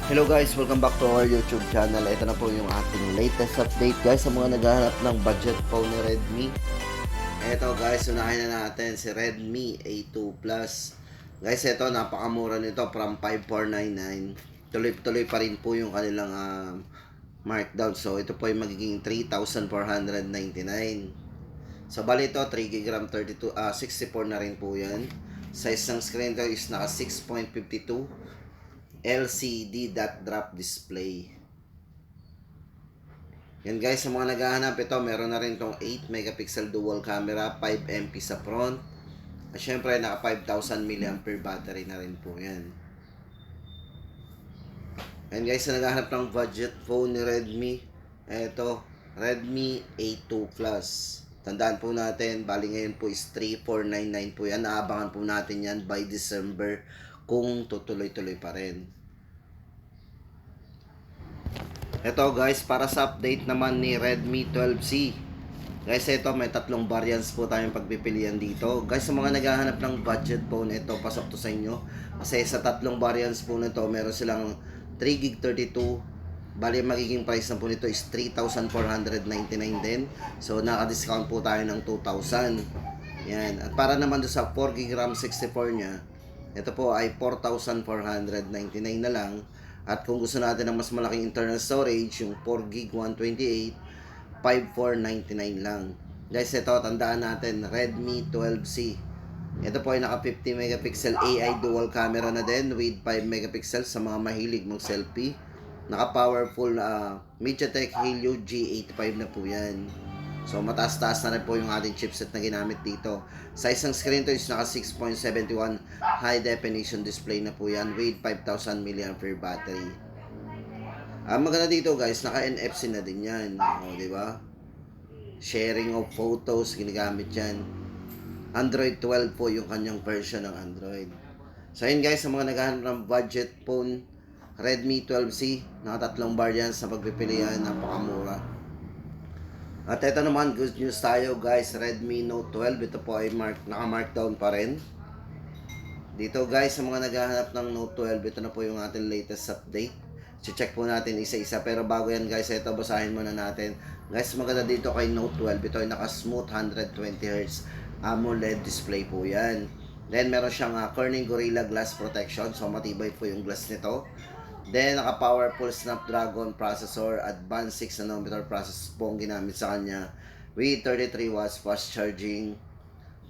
Hello guys, welcome back to our YouTube channel. Ito na po yung ating latest update guys sa mga naghahanap ng budget phone ni Redmi. Ito guys, unahin na natin si Redmi A2 Plus. Guys, ito napakamura nito from 5499. Tuloy-tuloy pa rin po yung kanilang markdown. So ito po ay magiging 3,499. So bali ito 3GB RAM 64 na rin po yan. Size ng screen ko is naka 6.52 LCD dot drop display. Yan guys, sa mga naghahanap ito, meron na rin tong 8 megapixel dual camera, 5 MP sa front. At syempre naka 5,000 mAh battery na rin po yan. And guys, sa naghahanap ng budget phone ni Redmi, ito, Redmi A2 Plus. Tandaan po natin, bali ngayon po is 3,499 po yan. Naabangan po natin yan by December kung tutuloy-tuloy pa rin. Ito guys, para sa update naman ni Redmi 12C. Guys, ito may tatlong variants po tayong pagpipilian dito. Guys, sa mga naghahanap ng budget phone, ito pasok to sa inyo. Kasi sa tatlong variants po nito, meron silang 3GB 32. Bali, magiging price na po nito is 3,499 din. So, naka-discount po tayo ng 2,000. Yan. At para naman doon sa 4GB RAM 64 niya, ito po ay 4,499 na lang. At kung gusto natin ng mas malaking internal storage, yung 4GB 128, 5,499 lang. Guys, ito, tandaan natin, Redmi 12C. Ito po ay naka 50 megapixel AI dual camera na din with 5 megapixel sa mga mahilig mong selfie. Naka powerful MediaTek Helio G85 na po yan. So mataas-taas na rin po yung ating chipset na ginamit dito. Size ng screen to is naka 6.71 high definition display na po yan with 5,000 mAh battery. Maganda dito guys, naka NFC na din yan. Di ba? Sharing of photos, ginagamit yan. Android 12 po yung kanyang version ng Android. So yun guys, sa mga naghahanap ng budget phone, Redmi 12C, naka tatlong variants na pagpipilian, napakamura. At ito naman, good news tayo guys, Redmi Note 12, ito po ay naka-markdown pa rin. Dito guys, sa mga naghahanap ng Note 12, ito na po yung ating latest update. Check po natin isa-isa, pero bago yan guys, ito basahin muna natin. Guys, maganda dito kay Note 12, ito ay naka-smooth 120Hz AMOLED display po yan. Then meron siyang Corning Gorilla Glass Protection, so matibay po yung glass nito. Then, naka-powerful Snapdragon processor, advanced 6nm processor po ang ginamit sa kanya with 33 watts fast charging,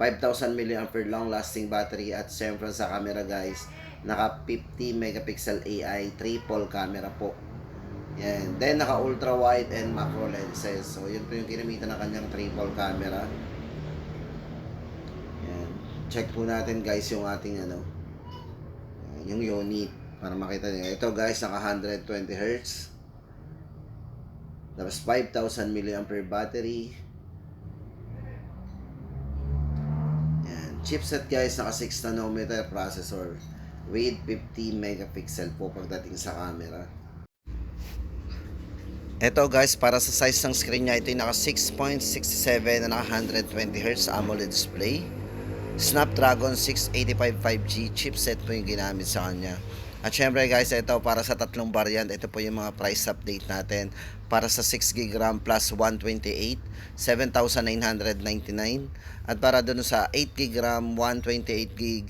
5,000 mAh long-lasting battery, at siyempre sa camera guys, naka 50 megapixel AI triple camera po. Yan. Then, naka ultra wide and macro lenses. So, yun po yung ginamitan ng kanyang triple camera. Yan. Check po natin guys yung ating yung unit. Para makita niyo. Ito guys, naka 120Hz. Tapos 5,000 mAh battery. Yan. Chipset guys, naka 6nm processor with 50 megapixel po pagdating sa camera. Ito guys, para sa size ng screen niya, ito yung naka 6.67 na naka 120Hz AMOLED display. Snapdragon 685 5G chipset po yung ginamit sa kanya. At syempre guys, ito para sa tatlong variant, ito po yung mga price update natin. Para sa 6GB RAM plus 128, 7,999. At para dun sa 8GB RAM, 128GB,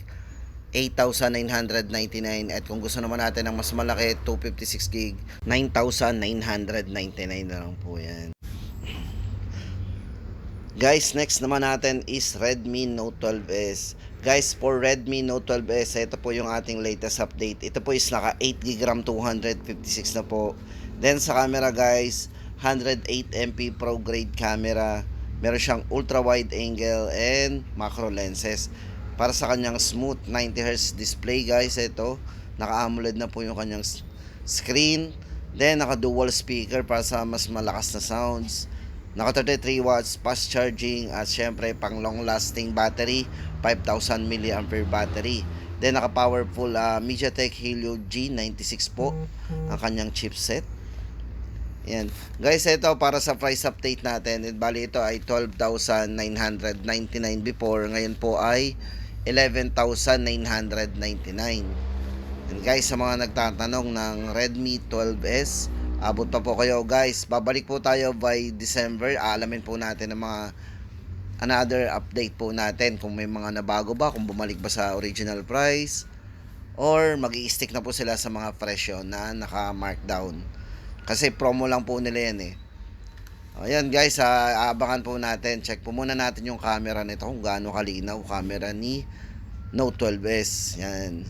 8,999. At kung gusto naman natin ng mas malaki, 256GB, 9,999 na lang po yan. Guys, next naman natin is Redmi Note 12S. Guys, for Redmi Note 12S, ito po yung ating latest update. Ito po is naka 8GB RAM 256 na po. Then sa camera guys, 108MP Pro grade camera. Meron siyang ultra wide angle and macro lenses. Para sa kanyang smooth 90Hz display guys, ito naka AMOLED na po yung kanyang screen. Then naka dual speaker para sa mas malakas na sounds. Naka 33 watts fast charging, at syempre pang long lasting battery, 5,000 mAh battery. Then naka powerful MediaTek Helio G96 po ang kanyang chipset. Yan. Guys, ito para sa price update natin. Bali ito ay 12,999 before, ngayon po ay 11,999. And guys, sa mga nagtatanong ng Redmi 12S, abot pa po kayo guys. Babalik po tayo by December. Aalamin po natin ang mga another update po natin kung may mga nabago ba, kung bumalik ba sa original price, or mag-i-stick na po sila sa mga presyo na naka-markdown. Kasi promo lang po nila yan eh. Ayan guys, aabangan po natin. Check po muna natin yung camera nito kung gaano kalinaw. Camera ni Note 12S. Yan.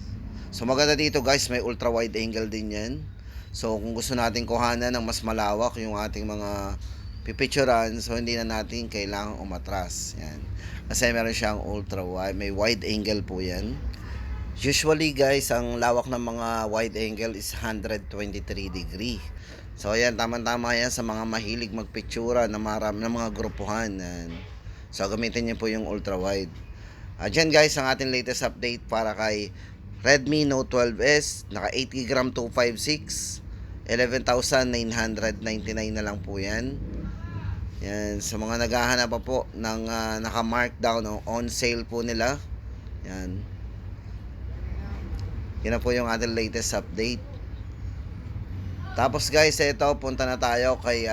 So maganda dito guys, may ultra wide angle din yan. So kung gusto natin kuhanan ng mas malawak yung ating mga pipicturan, so hindi na natin kailangang umatras. Yan. Kasi meron siyang ultra wide, may wide angle po yan. Usually guys, ang lawak ng mga wide angle is 123 degree. So ayan, tama-tama yan sa mga mahilig magpictura na marami ng mga grupuhan. Yan. So gamitin niyo po yung ultra wide. Dyan guys, ang ating latest update para kay Redmi Note 12S. Naka 8GB RAM 256, 11,999 na lang po yan. Yan, sa mga naghahanap pa po ng naka-markdown o on sale po nila. Yan. Yan na po yung ating latest update. Tapos guys, ito, punta na tayo kay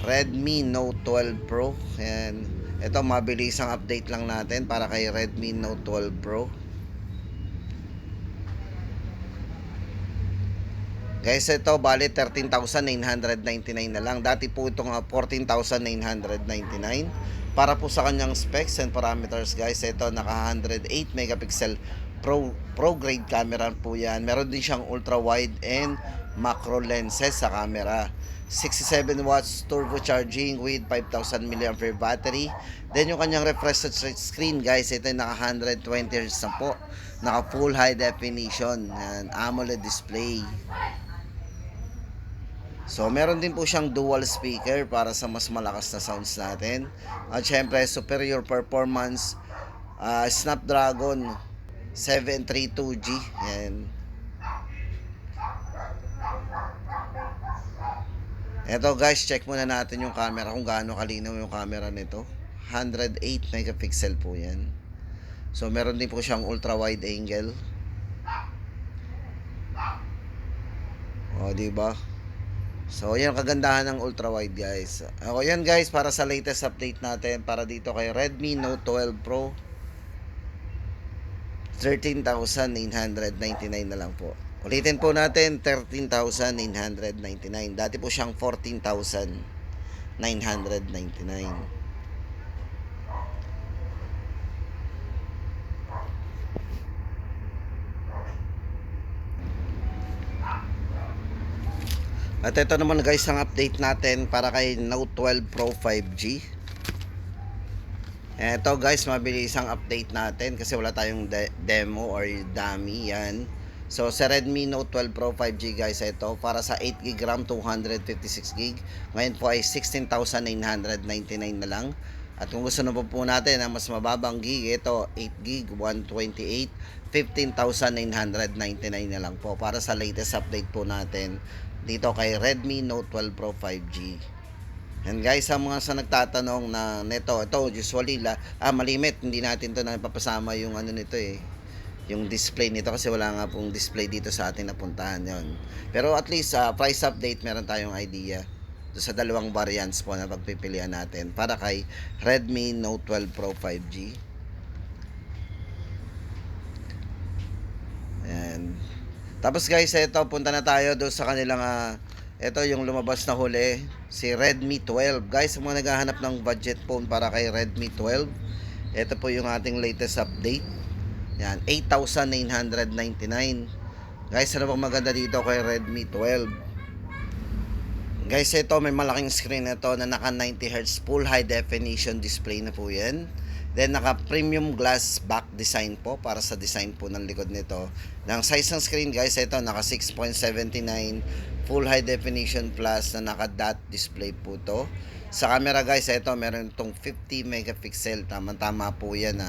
Redmi Note 12 Pro. Ayan. Ito, mabilisang update lang natin para kay Redmi Note 12 Pro. Guys, ito, bali 13,999 na lang. Dati po itong 14,999. Para po sa kanyang specs and parameters guys, ito, naka 108 megapixel Pro grade camera po yan. Meron din siyang ultra wide and macro lenses sa camera. 67 watts turbo charging with 5,000 mAh battery. Then yung kanyang refresh screen guys, ito ay naka 120 Hz na po. Naka full high definition and AMOLED display. So meron din po siyang dual speaker para sa mas malakas na sounds natin. At syempre superior performance, Snapdragon 732G. Yan. Eto guys, check muna natin yung camera kung gaano kalinaw yung camera nito. 108 megapixel po yan. So meron din po siyang ultra wide angle. O diba? So yan ang kagandahan ng ultra wide guys. O yan guys, para sa latest update natin para dito kay Redmi Note 12 Pro, 13,999 na lang po. Ulitin po natin, 13,999. Dati po siyang 14,999. At ito naman guys ang update natin para kay Note 12 Pro 5G. Ito guys, mabilis ang update natin kasi wala tayong demo or dummy yan. So sa Redmi Note 12 Pro 5G guys, ito para sa 8GB RAM 256GB. Ngayon po ay 16,999 na lang. At kung gusto na po natin ang mas mababang gig, ito 8GB 128, 15,999 na lang po para sa latest update po natin dito kay Redmi Note 12 Pro 5G. And guys, sa mga sa nagtatanong na neto, ito usually malimit, hindi natin to napapasama yung ano nito eh, yung display nito kasi wala nga pong display dito sa ating napuntahan yon. Pero at least price update meron tayong idea sa dalawang variants po na pagpipilian natin para kay Redmi Note 12 Pro 5G. And tapos guys, ito punta na tayo doon sa kanilang ito yung lumabas na huli, si Redmi 12. Guys, mga naghahanap ng budget phone para kay Redmi 12, ito po yung ating latest update. Yan, 8,999. Guys, ano bang maganda dito kay Redmi 12? Guys, ito may malaking screen ito na naka 90Hz full high definition display na po yan. Then naka premium glass back design po para sa design po ng likod nito. Ng size ng screen guys, ito naka 6.79 full high definition plus na naka dot display po to. Sa camera guys, ito meron itong 50 megapixel. Tama-tama po yan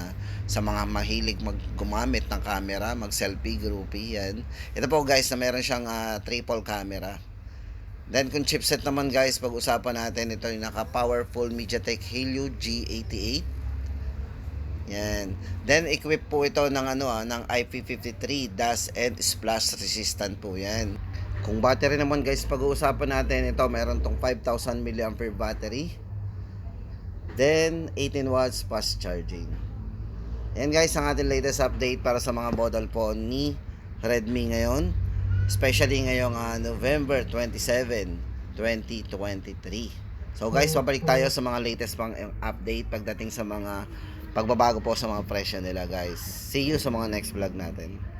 sa mga mahilig gumamit ng camera, mag selfie, groupie yan. Ito po guys na meron siyang triple camera. Then kung chipset naman guys, pag-usapan natin ito yung naka powerful MediaTek Helio G88. Yan. Then equip po ito ng ng IP53 dust and splash resistant po yan. Kung battery naman guys, pag-uusapan natin ito, meron tong 5000 mAh battery. Then 18 watts fast charging. Yan guys, ang ating latest update para sa mga model po ni Redmi ngayon. Especially ngayong November 27, 2023. So guys, babalik tayo sa mga latest pang update pagdating sa mga pagbabago po sa mga presyo nila guys. See you sa mga next vlog natin.